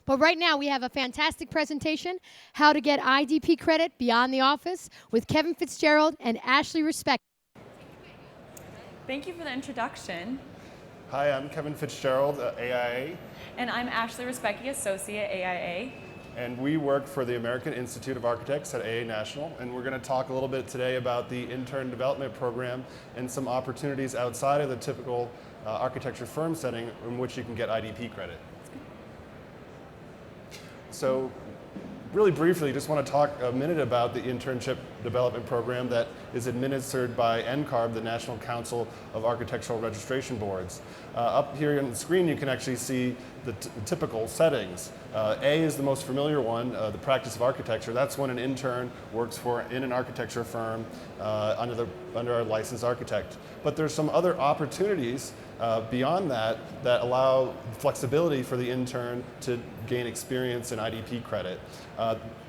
But right now we have a fantastic presentation, How to Get IDP Credit Beyond the Office, with Kevin Fitzgerald and Ashley Respect. Thank you for the introduction. Hi, I'm Kevin Fitzgerald, AIA. And I'm Ashley Respecki, Associate AIA. And we work for the American Institute of Architects at AA National. And we're going to talk a little bit today about the intern development program and some opportunities outside of the typical architecture firm setting in which you can get IDP credit. So really briefly, just want to talk a minute about the internship development program that is administered by NCARB, the National Council of Architectural Registration Boards. Up here on the screen, you can actually see the typical settings. A is the most familiar one, the practice of architecture. That's when an intern works in an architecture firm under a licensed architect. But there's some other opportunities beyond that allow flexibility for the intern to gain experience in IDP credit.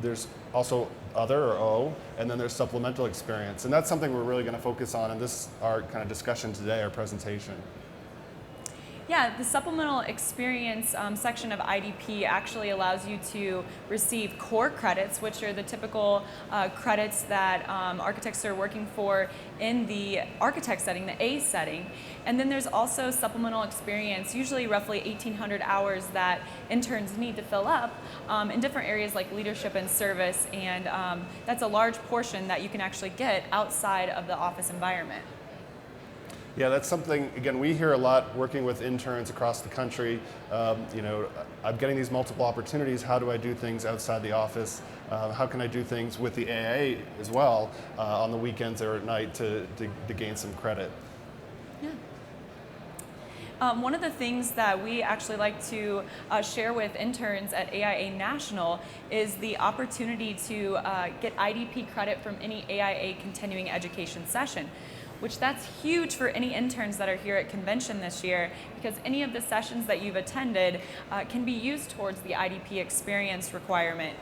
There's also other, or O, and then there's supplemental experience. And that's something we're really going to focus on in our kind of discussion today, our presentation. Yeah, the supplemental experience section of IDP actually allows you to receive core credits, which are the typical credits that architects are working for in the architect setting, the A setting. And then there's also supplemental experience, usually roughly 1,800 hours that interns need to fill up in different areas like leadership and service. And that's a large portion that you can actually get outside of the office environment. Yeah, that's something, again, we hear a lot working with interns across the country. I'm getting these multiple opportunities. How do I do things outside the office? How can I do things with the AA as well on the weekends or at night to gain some credit? Yeah. One of the things that we actually like to share with interns at AIA National is the opportunity to get IDP credit from any AIA continuing education session, which that's huge for any interns that are here at convention this year, because any of the sessions that you've attended can be used towards the IDP experience requirement.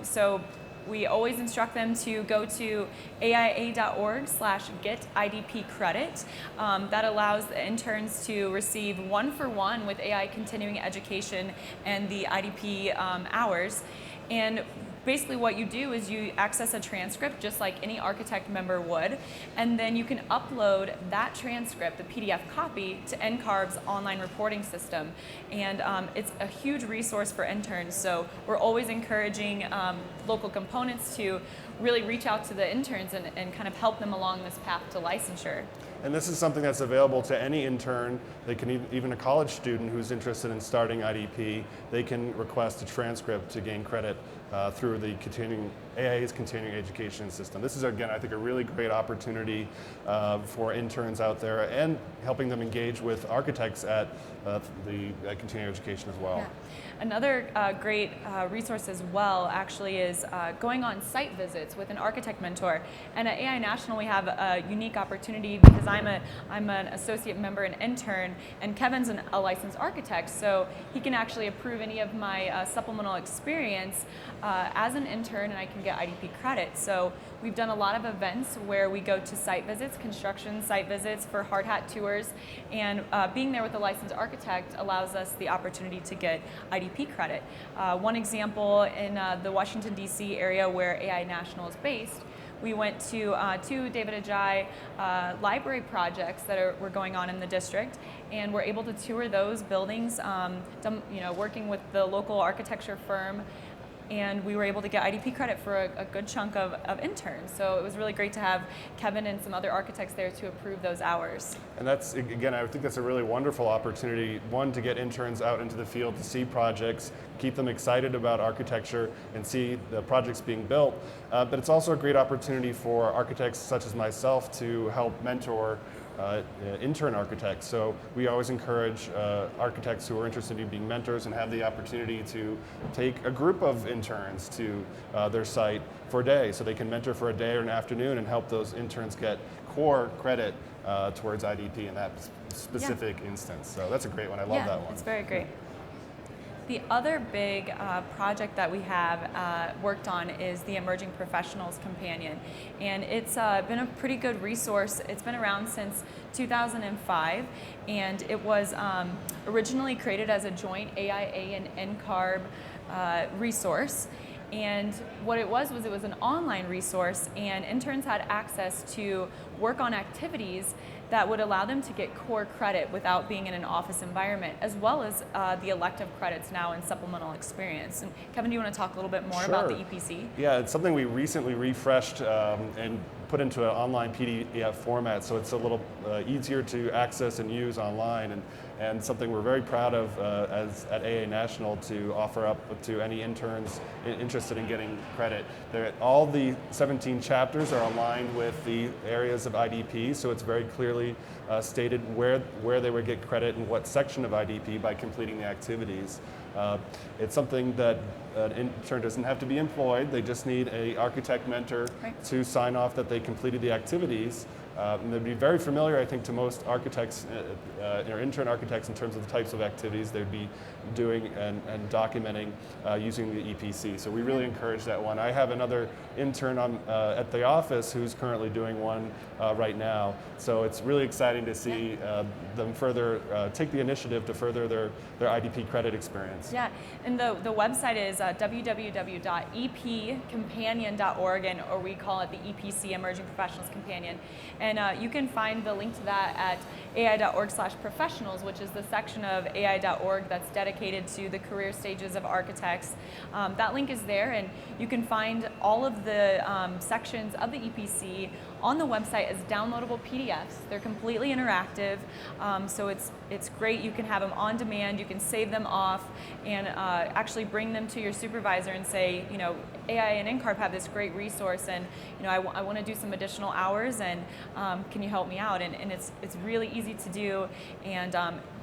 So we always instruct them to go to aia.org/getIDPcredit. That allows the interns to receive one-for-one with AI continuing education and the IDP hours. And basically what you do is you access a transcript just like any architect member would, and then you can upload that transcript, the PDF copy, to NCARB's online reporting system. And it's a huge resource for interns, so we're always encouraging local components to really reach out to the interns and kind of help them along this path to licensure. And this is something that's available to any intern. They can even a college student who's interested in starting IDP, they can request a transcript to gain credit through the AIA's continuing education system. This is, again, I think a really great opportunity for interns out there and helping them engage with architects at the continuing education as well. Yeah. Another great resource as well actually is going on site visits with an architect mentor. And at AI National we have a unique opportunity because I'm an associate member and intern, and Kevin's a licensed architect, so he can actually approve any of my supplemental experience as an intern, and I can get IDP credit. So we've done a lot of events where we go to site visits, construction site visits for hard hat tours, and being there with a licensed architect allows us the opportunity to get IDP credit. One example in the Washington, D.C. area where AI National is based, we went to two David Ajay library projects that were going on in the district, and we're able to tour those buildings, working with the local architecture firm, and we were able to get IDP credit for a good chunk of interns. So it was really great to have Kevin and some other architects there to approve those hours. And that's, again, I think that's a really wonderful opportunity, one, to get interns out into the field to see projects, keep them excited about architecture and see the projects being built. But it's also a great opportunity for architects such as myself to help mentor intern architects. So we always encourage architects who are interested in being mentors and have the opportunity to take a group of interns to their site for a day, so they can mentor for a day or an afternoon and help those interns get core credit towards IDP in that specific instance. So that's a great one. I love that one. It's very great. The other big project that we have worked on is the Emerging Professionals Companion, and it's been a pretty good resource. It's been around since 2005, and it was originally created as a joint AIA and NCARB resource. And what it was an online resource, and interns had access to work on activities that would allow them to get core credit without being in an office environment, as well as the elective credits now in Supplemental Experience. And Kevin, do you want to talk a little bit more about the EPC? Yeah, it's something we recently refreshed and put into an online PDF format, so it's a little easier to access and use online, and something we're very proud of at AA National to offer up to any interns interested in getting credit. All the 17 chapters are aligned with the areas of IDP, so it's very clearly stated where they would get credit and what section of IDP by completing the activities. It's something that an intern doesn't have to be employed. They just need an architect mentor to sign off that they completed the activities. And they'd be very familiar, I think, to most architects, or intern architects, in terms of the types of activities they'd be doing and documenting using the EPC. So we really encourage that one. I have another intern at the office who's currently doing one right now. So it's really exciting to see them further take the initiative to further their IDP credit experience. Yeah, and the website is www.epcompanion.org, or we call it the EPC, Emerging Professionals Companion. And you can find the link to that at ai.org/professionals, which is the section of ai.org that's dedicated to the career stages of architects. That link is there, and you can find all of the sections of the EPC on the website as downloadable PDFs. They're completely interactive, so it's great. You can have them on demand, you can save them off, and actually bring them to your supervisor and say, you know, AI and NCARB have this great resource, and you know, I want to do some additional hours, and can you help me out? And it's really easy to do, and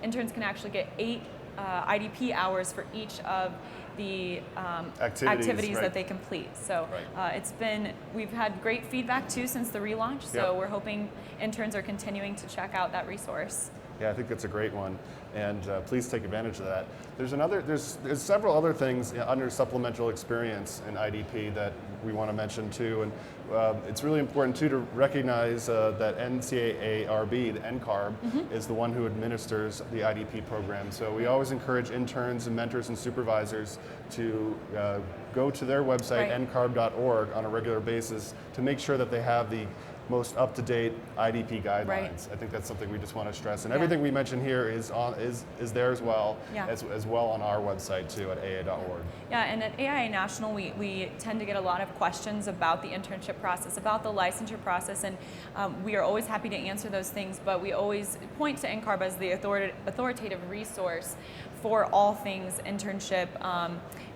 interns can actually get 8 IDP hours for each of the activities that they complete. So we've had great feedback too since the relaunch, so we're hoping interns are continuing to check out that resource. Yeah, I think that's a great one, and please take advantage of that. There's several other things under Supplemental Experience in IDP that we want to mention too, and it's really important too to recognize that NCARB, the NCARB, is the one who administers the IDP program. So we always encourage interns and mentors and supervisors to go to their website, ncarb.org, on a regular basis to make sure that they have the most up-to-date IDP guidelines. I think that's something we just want to stress. And everything we mention here is there as well, as well on our website too at aa.org. Yeah, and at AIA National, we tend to get a lot of questions about the internship process, about the licensure process, and we are always happy to answer those things, but we always point to NCARB as the authoritative resource for all things internship,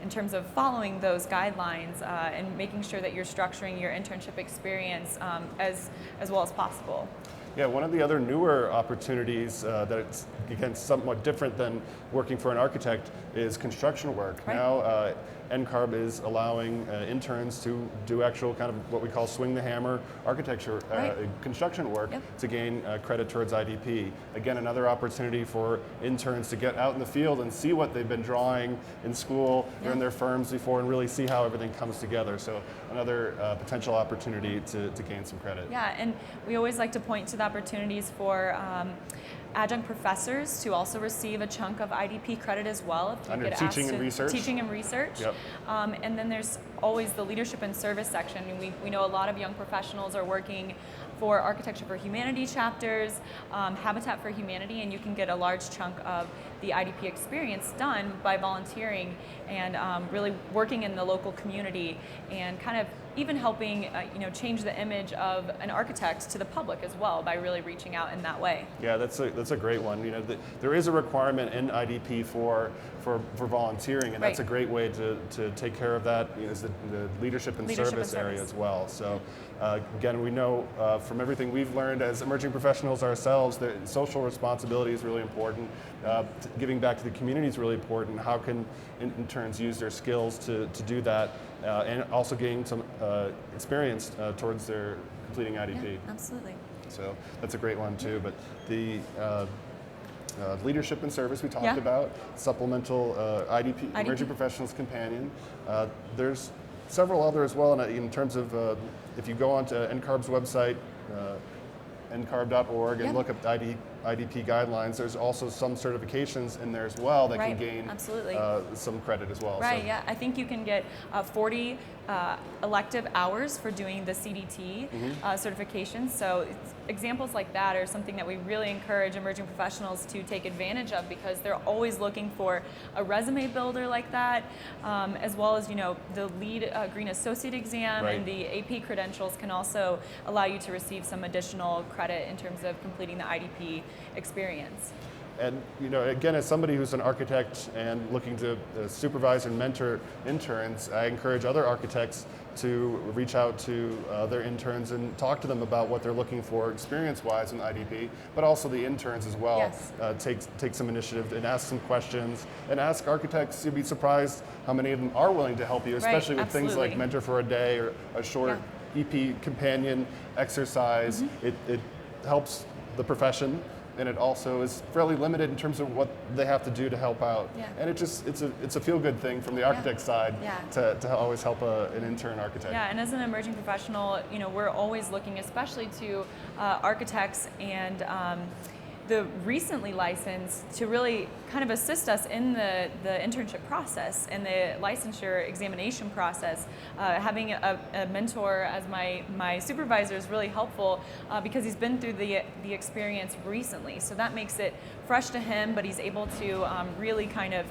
in terms of following those guidelines and making sure that you're structuring your internship experience as well as possible. Yeah, one of the other newer opportunities that it's, again, somewhat different than working for an architect is construction work. Now, NCARB is allowing interns to do actual kind of what we call swing the hammer architecture, construction work to gain credit towards IDP. Again, another opportunity for interns to get out in the field and see what they've been drawing in school or in their firms before, and really see how everything comes together. So another potential opportunity to gain some credit. Yeah, and we always like to point to the opportunities for adjunct professors to also receive a chunk of IDP credit as well. If you Under get teaching asked and research. Teaching and research. Yep. And then there's always the leadership and service section. And we know a lot of young professionals are working for Architecture for Humanity chapters, Habitat for Humanity, and you can get a large chunk of the IDP experience done by volunteering and really working in the local community, and kind of even helping change the image of an architect to the public as well by really reaching out in that way. Yeah, that's a great one. You know, there is a requirement in IDP for volunteering, and that's a great way to take care of that. You know, is the leadership and service area as well. So again, we know from everything we've learned as emerging professionals ourselves that social responsibility is really important. Giving back to the community is really important. How can interns use their skills to do that, and also gain some experience towards their completing IDP. Yeah, absolutely. So that's a great one too. But leadership and service we talked Yeah. about, supplemental IDP, IDP. Emerging Professionals Companion. There's several other as well in terms of if you go onto NCARB's website, ncarb.org, and Yeah. look up IDP guidelines, there's also some certifications in there as well that Right, can gain absolutely. some credit as well. Right, So, yeah. I think you can get 40 elective hours for doing the CDT certification. So examples like that are something that we really encourage emerging professionals to take advantage of, because they're always looking for a resume builder like that, as well as the lead Green Associate exam, Right. and the AP credentials can also allow you to receive some additional credit in terms of completing the IDP experience. And again, as somebody who's an architect and looking to supervise and mentor interns, I encourage other architects to reach out to their interns and talk to them about what they're looking for experience-wise in IDP, but also the interns as well. Yes. Take some initiative and ask some questions, and ask architects. You'd be surprised how many of them are willing to help you, especially with things like absolutely. Mentor for a Day or a short EP companion exercise. It helps the profession, and it also is fairly limited in terms of what they have to do to help out. Yeah. And it's a feel-good thing from the architect side Yeah. to always help an intern architect. Yeah, and as an emerging professional, we're always looking, especially to architects and the recently licensed, to really kind of assist us in the internship process and the licensure examination process. Having a mentor as my supervisor is really helpful because he's been through the experience recently. So that makes it fresh to him, but he's able to really kind of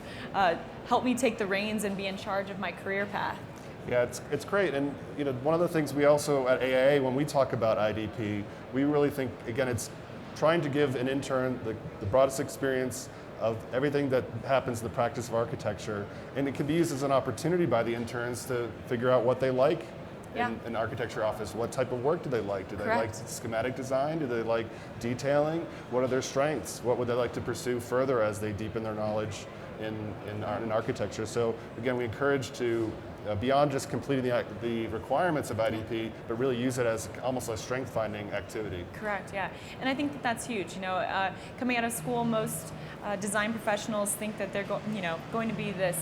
help me take the reins and be in charge of my career path. Yeah, it's great. And one of the things we also at AIA, when we talk about IDP, we really think, again, it's trying to give an intern the broadest experience of everything that happens in the practice of architecture, and it can be used as an opportunity by the interns to figure out what they like in an architecture office. What type of work do they like? Do they like schematic design? Do they like detailing? What are their strengths? What would they like to pursue further as they deepen their knowledge in architecture? So again, we encourage to beyond just completing the requirements of IDP, but really use it as almost a strength-finding activity. Correct, yeah. And I think that's huge. Coming out of school, most design professionals think that they're going to be this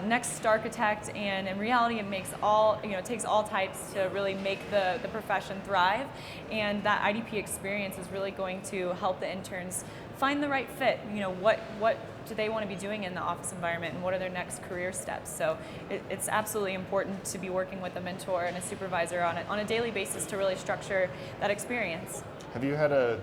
next architect, and in reality it makes it takes all types to really make the profession thrive, and that IDP experience is really going to help the interns find the right fit. What do they want to be doing in the office environment, and what are their next career steps? So it's absolutely important to be working with a mentor and a supervisor on a daily basis to really structure that experience. Have you had a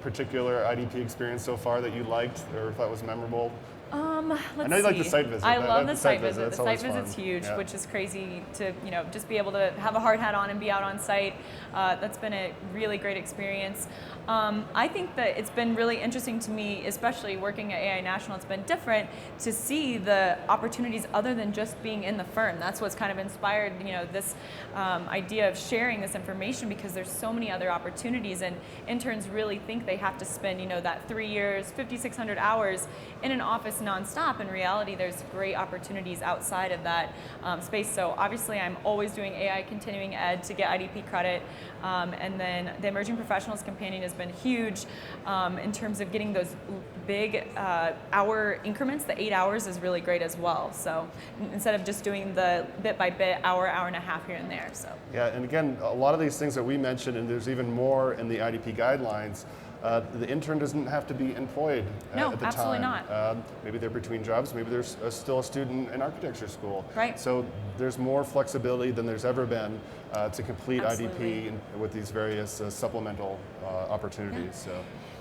particular IDP experience so far that you liked or thought was memorable? Let's I know you like the see. site visit. I love the site visit. That's The site always visit's fun. huge, Yeah. which is crazy to just be able to have a hard hat on and be out on site. That's been a really great experience. I think that it's been really interesting to me, especially working at AI National. It's been different to see the opportunities other than just being in the firm. That's what's kind of inspired this idea of sharing this information, because there's so many other opportunities, and interns really think they have to spend that 3 years, 5,600 hours in an office nonstop. In reality, there's great opportunities outside of that space. So obviously I'm always doing AI continuing ed to get IDP credit, and then the Emerging Professionals Companion has been huge in terms of getting those big hour increments. The 8 hours is really great as well. So instead of just doing the bit by bit, hour and a half here and there. So Yeah, and again, a lot of these things that we mentioned, and there's even more in the IDP guidelines, the intern doesn't have to be employed No, at the absolutely time. not. Maybe they're between jobs, maybe there's still a student in architecture school. Right. So there's more flexibility than there's ever been to complete Absolutely. IDP with these various supplemental opportunities. So.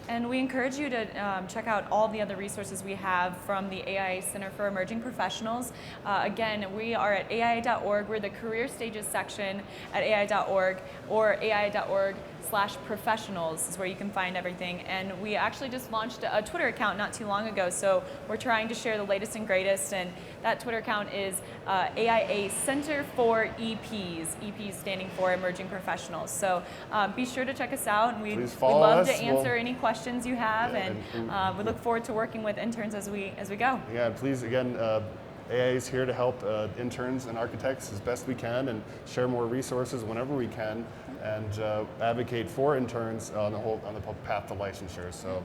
And we encourage you to check out all the other resources we have from the AIA Center for Emerging Professionals. Again, we are at AIA.org. We're the Career Stages section at AIA.org, or AIA.org/professionals is where you can find everything. And we actually just launched a Twitter account not too long ago, so we're trying to share the latest and greatest, and that Twitter account is AIA Center for EPs, EPs standing for Emerging Professionals. So be sure to check us out, and we'd love to answer any questions you have, and we look forward to working with interns as we go. Yeah, and please, again, AIA is here to help interns and architects as best we can, and share more resources whenever we can, and advocate for interns on the path to licensure. So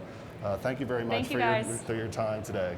Thank you very much Thank you, guys. for your time today.